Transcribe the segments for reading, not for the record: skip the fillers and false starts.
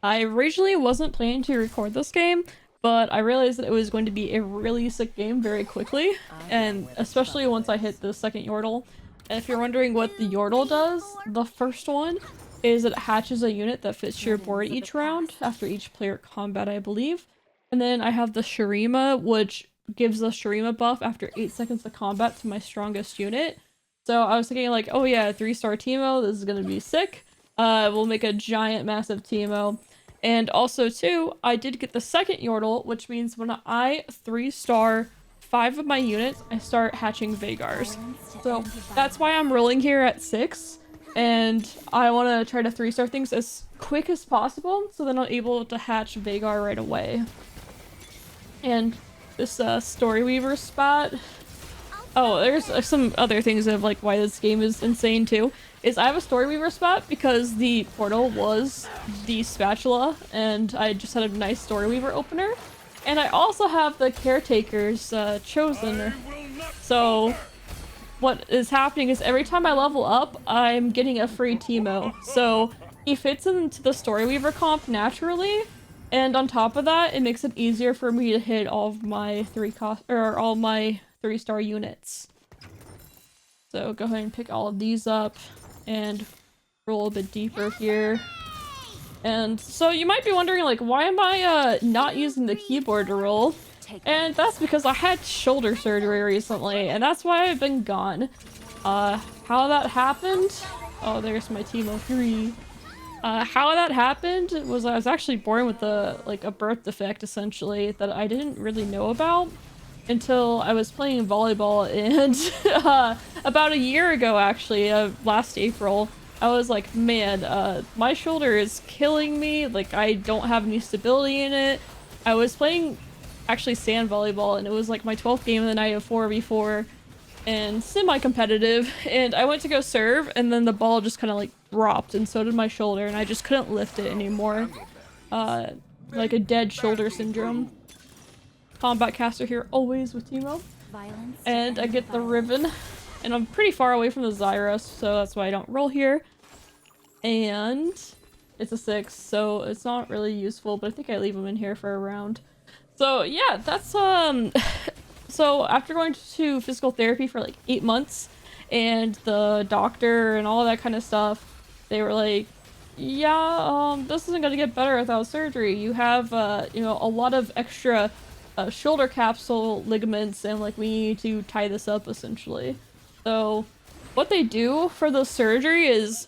I originally wasn't planning to record this game, but I realized that it was going to be a really sick game very quickly, and especially once I hit the second Yordle. And if you're wondering what the Yordle does, the first one is it hatches a unit that fits your board each round after each player combat, I believe. And then I have the Shurima, which gives the Shurima buff after 8 seconds of combat to my strongest unit. So I was thinking like, oh yeah, 3-star Teemo, this is gonna be sick. We'll make a giant, massive Teemo. And also, too, I did get the second Yordle, which means when I 3-star 5 of my units, I start hatching Veigars. So that's why I'm rolling here at 6. And I want to try to 3-star things as quick as possible, so then I'm able to hatch Veigar right away. And this Story Weaver spot. Oh, there's some other things of like why this game is insane too. Is I have a Story Weaver spot because the portal was the spatula and I just had a nice Story Weaver opener. And I also have the Caretaker's Chosen. So what is happening is every time I level up, I'm getting a free Teemo. So he fits into the Story Weaver comp naturally. And on top of that, it makes it easier for me to hit all of my all my 3-star units. So go ahead and pick all of these up and roll a bit deeper here. And so you might be wondering like, why am I not using the keyboard to roll? And that's because I had shoulder surgery recently, and that's why I've been gone. How that happened? Oh, there's my Teemo 3. How that happened was I was actually born with a birth defect essentially that I didn't really know about until I was playing volleyball, and about a year ago actually, last April, I was like, man, my shoulder is killing me, like I don't have any stability in it. I was playing actually sand volleyball and it was like my 12th game of the night of 4v4 and semi-competitive, and I went to go serve and then the ball just kind of like dropped and so did my shoulder and I just couldn't lift it anymore. Like a dead shoulder syndrome. Combat caster here always with Teemo. And I get the Riven. And I'm pretty far away from the Zyros, so that's why I don't roll here. And it's a 6, so it's not really useful, but I think I leave them in here for a round. So yeah, that's so after going to physical therapy for like 8 months and the doctor and all that kind of stuff, they were like, yeah, this isn't gonna get better without surgery. You have you know, a lot of extra shoulder capsule ligaments, and like we need to tie this up essentially. So what they do for the surgery is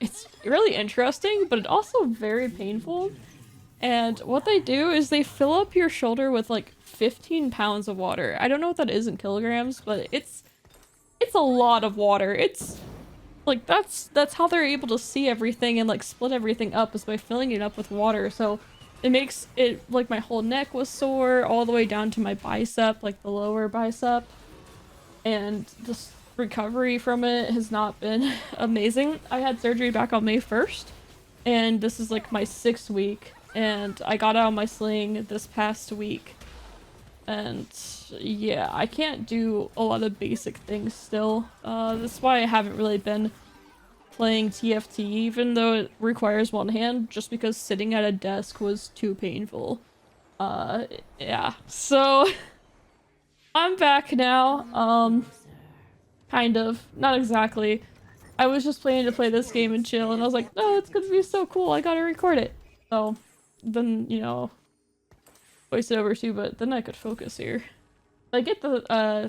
it's really interesting, but it's also very painful. And what they do is they fill up your shoulder with like 15 pounds of water. I don't know what that is in kilograms, but it's a lot of water. It's like that's how they're able to see everything and like split everything up, is by filling it up with water. So it makes it like my whole neck was sore all the way down to my bicep, like the lower bicep. And this recovery from it has not been amazing. I had surgery back on May 1st, and this is like my 6th week. And I got out of my sling this past week. And yeah, I can't do a lot of basic things still. That's why I haven't really been playing TFT, even though it requires one hand, just because sitting at a desk was too painful. Yeah, so I'm back now. Kind of, not exactly. I was just planning to play this game and chill, and I was like, no, it's gonna be so cool, I gotta record it. So then, you know, voice it over too, but then I could focus here. I get the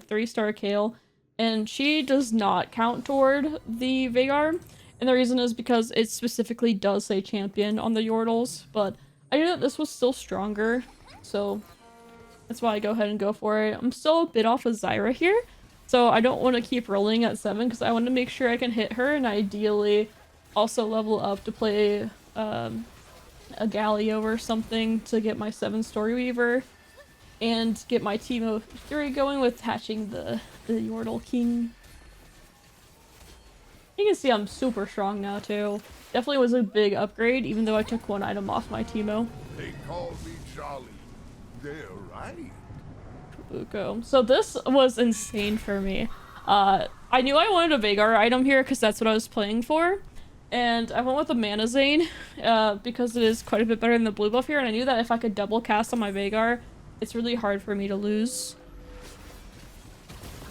3-star Kale, and she does not count toward the Veigar, and the reason is because it specifically does say champion on the Yordles, but I knew that this was still stronger, so that's why I go ahead and go for it. I'm still a bit off of Zyra here, so I don't want to keep rolling at 7 because I want to make sure I can hit her and ideally also level up to play a Galio or something to get my 7 Story Weaver and get my Teemo 3 going with hatching the Yordle King. You can see I'm super strong now too. Definitely was a big upgrade, even though I took 1 item off my Teemo. They call me Jolly. They're right. Kabuko. So this was insane for me. I knew I wanted a Veigar item here because that's what I was playing for. And I went with the Mana Zane because it is quite a bit better than the blue buff here, and I knew that if I could double cast on my Veigar, it's really hard for me to lose.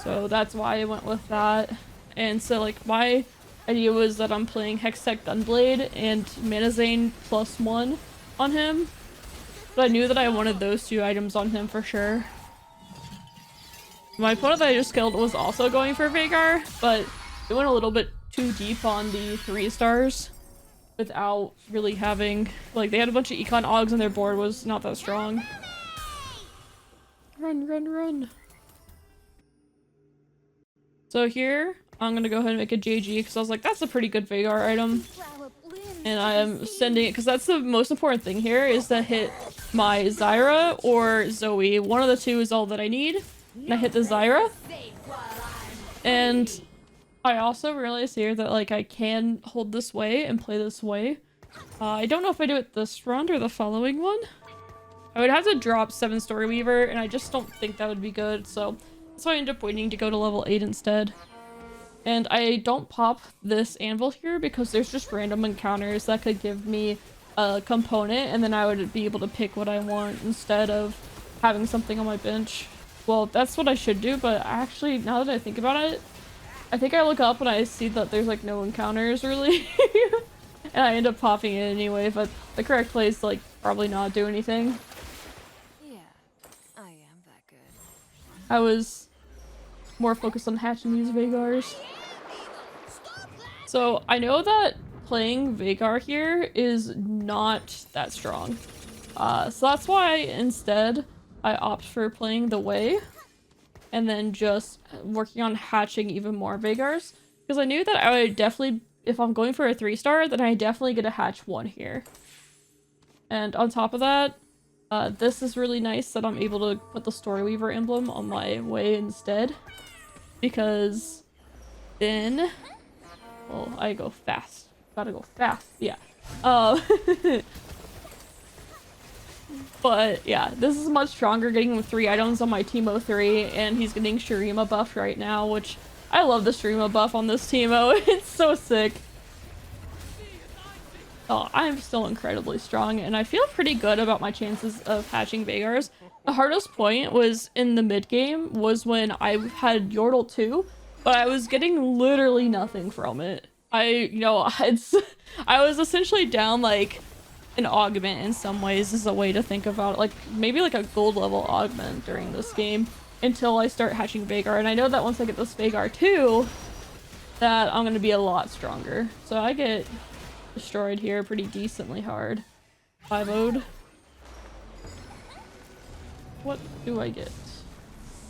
So that's why I went with that. And so like my idea was that I'm playing Hextech Gunblade and Mana Zane +1 on him. But I knew that I wanted those two items on him for sure. My opponent that I just killed was also going for Veigar, but it went a little bit too deep on the 3 stars without really having, like, they had a bunch of econ augs and their board was not that strong. Run, run, run. So here, I'm gonna go ahead and make a JG because I was like, that's a pretty good Veigar item. And I am sending it because that's the most important thing here is to hit my Zyra or Zoe. One of the two is all that I need. And I hit the Zyra. And I also realized here that like I can hold this way and play this way. I don't know if I do it this round or the following one. I would have to drop 7 Story Weaver and I just don't think that would be good. So that's why I ended up waiting to go to level 8 instead. And I don't pop this anvil here because there's just random encounters that could give me a component and then I would be able to pick what I want instead of having something on my bench. Well, that's what I should do, but actually, now that I think about it, I think I look up and I see that there's like no encounters really. And I end up popping it anyway, but the correct play is to like probably not do anything. Yeah, I am that good. I was more focused on hatching these Veigars. So I know that playing Veigar here is not that strong. So that's why instead I opt for playing the Way and then just working on hatching even more Veigars. Because I knew that I would definitely, if I'm going for a 3-star, then I definitely get to hatch 1 here. And on top of that, this is really nice that I'm able to put the Storyweaver emblem on my Way instead. Because then, well, I go fast. Gotta go fast, yeah. But yeah, this is much stronger, getting 3 items on my Teemo 3, and he's getting Shurima buff right now, which I love the Shurima buff on this Teemo. It's so sick. Oh, I'm still incredibly strong, and I feel pretty good about my chances of hatching Veigars. The hardest point was in the mid game was when I had Yordle 2, but I was getting literally nothing from it. I was essentially down like an augment in some ways is a way to think about it. Like maybe like a gold level augment during this game until I start hatching Veigar. And I know that once I get this Veigar 2, that I'm gonna be a lot stronger. So I get destroyed here pretty decently hard. 5-0'd. What do I get?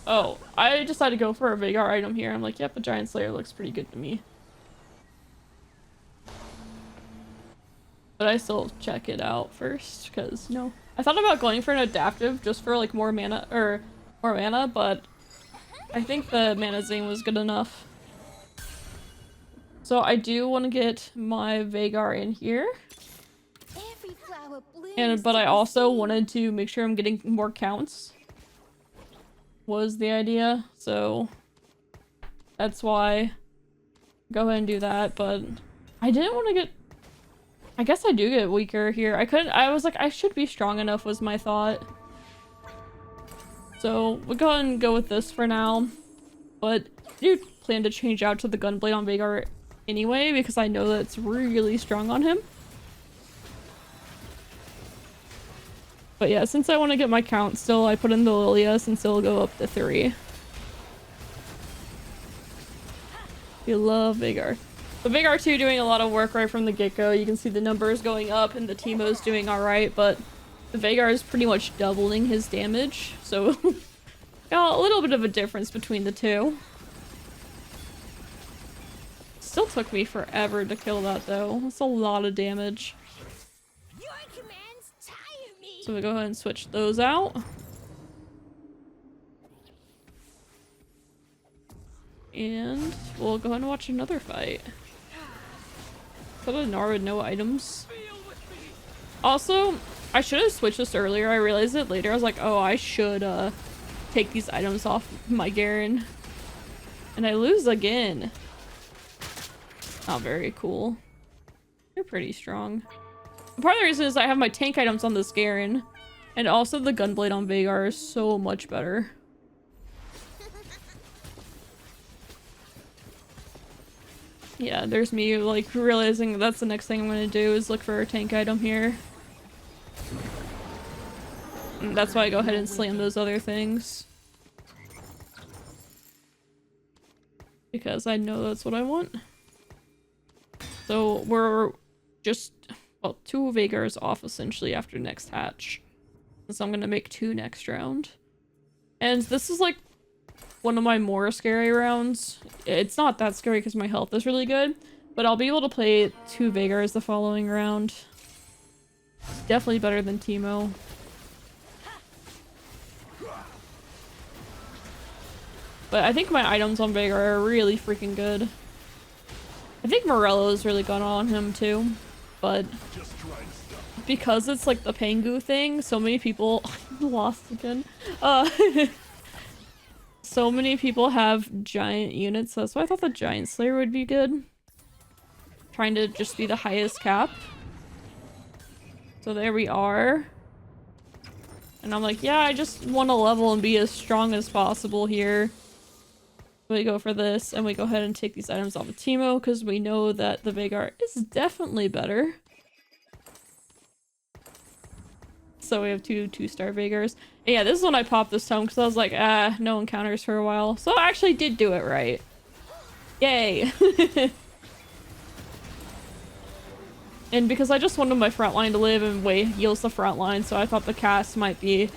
Oh, I decided to go for a Veigar item here. I'm like, yep, a Giant Slayer looks pretty good to me. But I still check it out first, because, you know, I thought about going for an adaptive just for, like, more mana, but I think the Mana Zane was good enough. So I do want to get my Veigar in here. But I also wanted to make sure I'm getting more counts. Was the idea, so that's why go ahead and do that, but I didn't want to get, I guess I do get weaker here. I was like, I should be strong enough was my thought. So we'll go ahead and go with this for now, but I do plan to change out to the Gunblade on Veigar anyway, because I know that it's really strong on him. But yeah, since I want to get my count still, I put in the Lilia since it'll go up to 3. You love Veigar. But Veigar 2 doing a lot of work right from the get-go. You can see the numbers going up and the Teemo's doing alright, but the Veigar is pretty much doubling his damage. So got a little bit of a difference between the two. Still took me forever to kill that though. That's a lot of damage. So we'll go ahead and switch those out. And we'll go ahead and watch another fight. Put a Gnar with no items. Also, I should have switched this earlier. I realized it later. I was like, oh, I should take these items off my Garen. And I lose again. Not very cool. They're pretty strong. Part of the reason is I have my tank items on this Garen, and also the gunblade on Veigar is so much better. Yeah, there's me like realizing that's the next thing I'm gonna do is look for a tank item here. And that's why I go ahead and slam those other things. Because I know that's what I want. So we're just, well, 2 Veigars off essentially after next hatch. So I'm gonna make 2 next round. And this is like one of my more scary rounds. It's not that scary because my health is really good, but I'll be able to play 2 Veigars the following round. It's definitely better than Teemo. But I think my items on Veigar are really freaking good. I think Morello's really gone on him too, but because it's like the Pengu thing, so many people lost again. So many people have giant units, so I thought the Giant Slayer would be good. Trying to just be the highest cap. So there we are. And I'm like, yeah, I just want to level and be as strong as possible here. We go for this, and we go ahead and take these items off of Teemo, because we know that the Veigar is definitely better. So we have 2 2-star Veigars. And yeah, this is when I popped this time, because I was like, no encounters for a while. So I actually did do it right. Yay! And because I just wanted my front line to live, and Wei heals the front line, so I thought the cast might be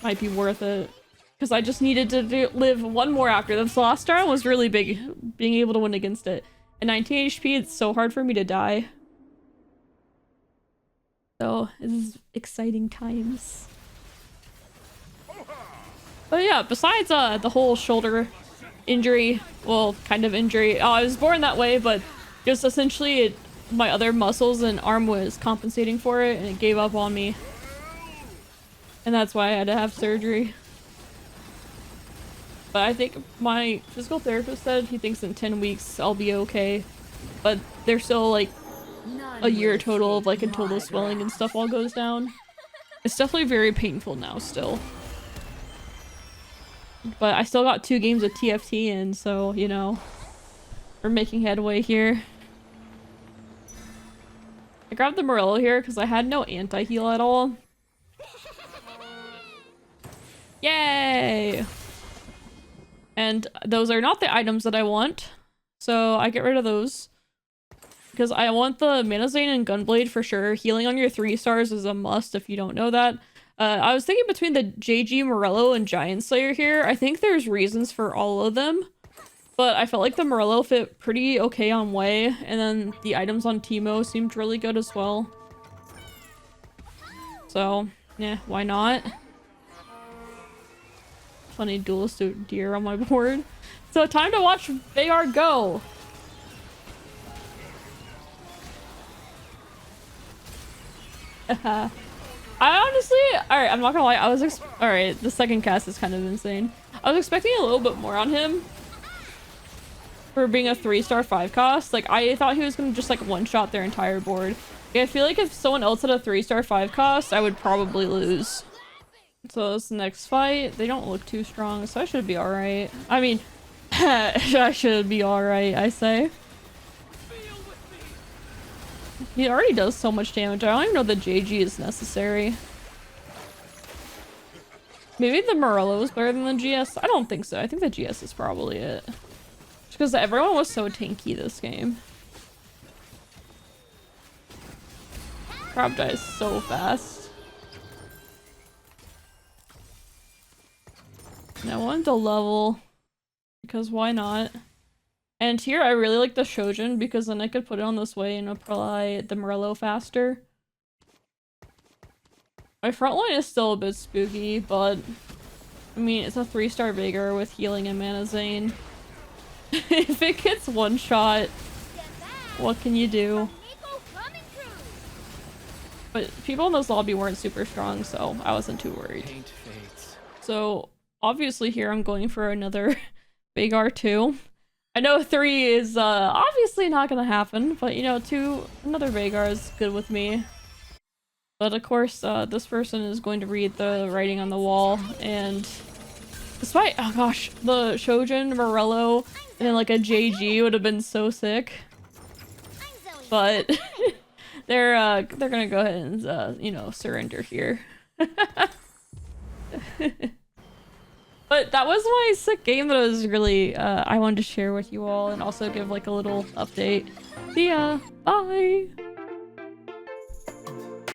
worth it. Because I just needed to live 1 more after. This last round was really big, being able to win against it. At 19 HP, it's so hard for me to die. So, this is exciting times. But yeah, besides the whole shoulder injury, well, kind of injury. I was born that way, but just essentially my other muscles and arm was compensating for it, and it gave up on me. And that's why I had to have surgery. But I think my physical therapist said he thinks in 10 weeks I'll be okay. But there's still like a year total of like until the swelling and stuff all goes down. It's definitely very painful now still. But I still got 2 games of TFT in, so you know, we're making headway here. I grabbed the Morello here because I had no anti-heal at all. Yay! And those are not the items that I want, so I get rid of those. Because I want the Mana Zane and Gunblade for sure. Healing on your 3 stars is a must if you don't know that. I was thinking between the JG, Morello, and Giant Slayer here. I think there's reasons for all of them. But I felt like the Morello fit pretty okay on Wei, and then the items on Teemo seemed really good as well. So, yeah, why not? Funny duelist deer on my board. So time to watch Veigar go. I honestly, alright, I'm not gonna lie, alright, the second cast is kind of insane. I was expecting a little bit more on him for being a 3-star 5 cost. Like, I thought he was gonna just like one-shot their entire board. I feel like if someone else had a 3-star 5 cost, I would probably lose. So this next fight, they don't look too strong, so I should be alright. I mean, I should be alright, I say. He already does so much damage. I don't even know the JG is necessary. Maybe the Morello is better than the GS? I don't think so. I think the GS is probably it. Just because everyone was so tanky this game. Crab dies so fast. And I wanted to level because why not? And here I really like the Shojin because then I could put it on this way and apply the Morello faster. My front line is still a bit spooky, but I mean, it's a 3-star Veigar with healing and Mana Zane. If it gets one shot, what can you do? But people in this lobby weren't super strong, so I wasn't too worried. So obviously here I'm going for another Veigar too. I know 3 is obviously not gonna happen, but you know, another Veigar is good with me. But of course, this person is going to read the writing on the wall, and despite, oh gosh, the Shojin, Morello, and like a JG would have been so sick. But they're gonna go ahead and you know, surrender here. But that was my sick game that I was really I wanted to share with you all, and also give like a little update. See ya. Bye.